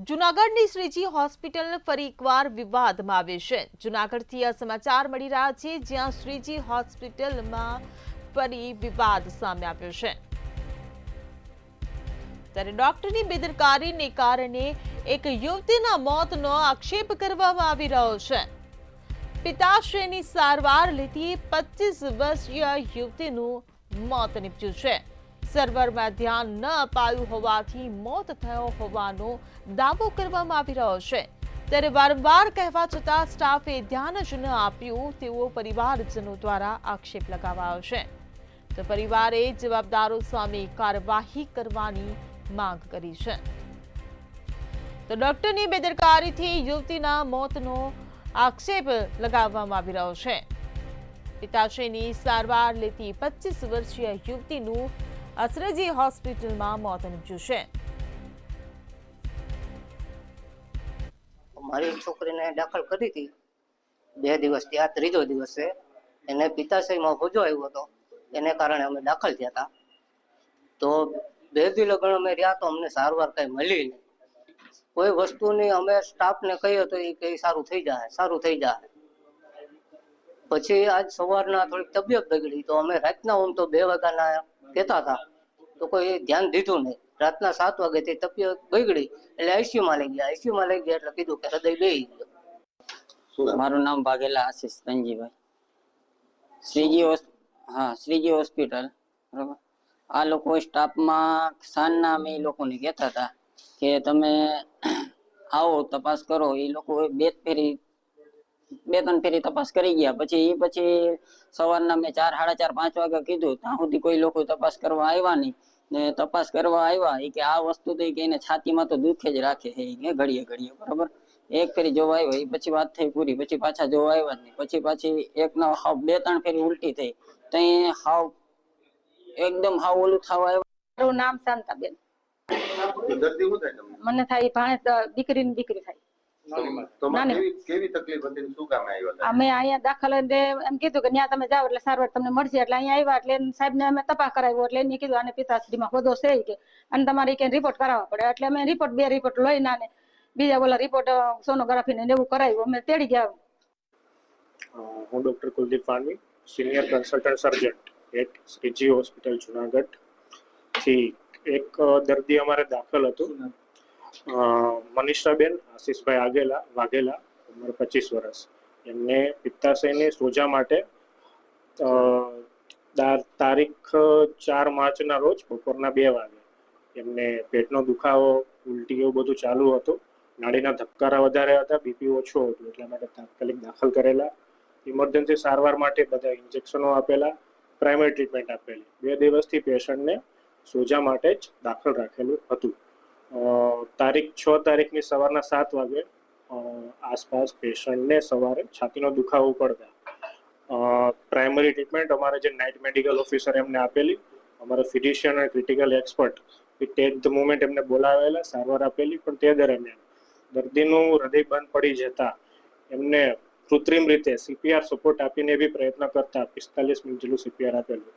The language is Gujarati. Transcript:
જૂનાગઢની શ્રીજી હોસ્પિટલ ફરી એકવાર વિવાદમાં આવી છે। જૂનાગઢથી આ સમાચાર મળી રહ્યા છે, જ્યાં શ્રીજી હોસ્પિટલમાં ફરી વિવાદ સામે આવ્યો છે। ત્યારે ડોક્ટરની બેદરકારીને કારણે એક યુવતીના મોતનો આક્ષેપ કરવામાં આવી રહ્યો છે। પિતાશ્રીની સારવાર લેતી 25 વર્ષીય યુવતીનું મોત નીપજ્યું છે। સર્વરમાં ધ્યાન ન અપાયું હોવાથી મોત થયો હોવાનો દાવો કરવામાં આવી રહ્યો છે। ત્યારે વારંવાર કહેવા છતાં સ્ટાફે ધ્યાન જ ન આપ્યું તેવો પરિવારજનો દ્વારા આક્ષેપ લગાવાયો છે। તો પરિવારે જવાબદારો સામે કાર્યવાહી કરવાની માંગ કરી છે। તો ડોક્ટરની બેદરકારીથી યુવતીના મોતનો આક્ષેપ લગાવવામાં આવી રહ્યો છે। પિતાશ્રીની સારવાર લેતી 25 વર્ષીય યુવતીનું શ્રીજી હોસ્પિટલમાં મોત નીપજ્યું છે। મારી છોકરીને દાખલ કરી હતી 2 દિવસથી, આ ત્રીજો દિવસ છે। એને પિત્તાશયમાં સોજો આવ્યો હતો, એને કારણે અમે દાખલ થયા હતા। તો 2 દી લગન અમે રહ્યા તો અમને સારવાર કઈ મળી નહીં। કોઈ વસ્તુની અમે સ્ટાફને કહ્યું તો એ કે સારું થઈ જાય। પછી આજ સવારના થોડીક તબિયત બગડી તો અમે રાતના તો 2 વાગ્યાના કહેતા હતા તો કોઈ ધ્યાન દીધું નહીં। રાતના 7 વાગ્યાથી તબિયત બગડી એટલે આઈસીયુમાં લઈ ગયા એટલે કીધું કે હૃદય બેહી ગયો। મારું નામ વાઘેલા આશીષ તનજીભાઈ, શ્રીજી હોસ્પિટલ બરાબર। આ લોકો સ્ટાફમાં સાંજના અમે એ લોકોને કહેતા હતા કે તમે આવો તપાસ કરો। એ લોકો 2-3 ફેરી તપાસ કરી ગયા। પછી સવારના મેં 4, 4:30, 5 વાગે કીધું, ત્યાં સુધી કોઈ લોકો તપાસ કરવા આવ્યા નહીં। ને તપાસ કરવા આવ્યા એ કે આ વસ્તુ તો કે એને છાતીમાં તો દુખે જ રાખે છે કે ઘડીએ બરાબર। એક ફેરી જોવા આવ્યો એ પછી વાત થઈ પૂરી, પછી પાછા જોવા આવ્યા નહીં। પછી એકના હાવ 2-3 ફેરી ઉલટી થઈ તો હાવ એકદમ હાવ ઓલું થવા આવ્યા। મારું નામ શાંતાબેન। મને થાય ભાણે દીકરીની દીકરી થાય। કેવી તકલીફ હતી, શું કામ આવ્યા હતા? અમે અહીંયા દાખલ એમ કીધું કે ત્યાં તમે જાઓ એટલે સારવાર તમને મળશે। એટલે અહીંયા આવ્યા એટલે સાહેબને અમે તપાસ કરાવ્યો એટલે એને કીધું આને પિતાશ્રીમાં હોદો છે કે અને તમારે કે રિપોર્ટ કરાવવા પડે। એટલે અમે 2 રિપોર્ટ લઈને આને બીજા ઓલા રિપોર્ટ સોનોગ્રાફી ને એવું કરાવ્યું। અમે તેડી ગયા। હું doctor Kuldeep Panvi, senior consultant surgeon at Shreeji hospital Junagadh થી એક દર્દી અમારે દાખલ હતું, મનીષાબેન આશીષભાઈ વાઘેલા, ઉંમર 25 વર્ષ। એમને પિત્તાશયની સોજા માટે તારીખ 4 માર્ચના રોજ બપોરના 2 વાગે એમને પેટનો દુખાવો, ઉલટી એવું બધું ચાલુ હતું। નાડીના ધબકારા વધારે હતા, બીપી ઓછો હતું, એટલા માટે તાત્કાલિક દાખલ કરેલા। ઇમરજન્સી સારવાર માટે બધા ઇન્જેક્શનો આપેલા, પ્રાઇમરી ટ્રીટમેન્ટ આપેલી। 2 દિવસથી પેશન્ટને સોજા માટે જ દાખલ રાખેલું હતું। તારીખ 6 તારીખની સવારના 7 વાગે આસપાસ પેશન્ટને સવારે છાતીનો દુખાવો પડતા પ્રાઇમરી ટ્રીટમેન્ટ અમારે જે નાઇટ મેડિકલ ઓફિસર એમને આપેલી, અમારા ફિઝિશિયન અને critical expert at the moment એમને બોલાવેલા, સારવાર આપેલી। પણ તે દરમિયાન દર્દીનું હૃદય બંધ પડી જતા એમને કૃત્રિમ રીતે સીપીઆર સપોર્ટ આપીને બી પ્રયત્ન કરતા 45 મિનિટ જેટલું સીપીઆર આપેલું,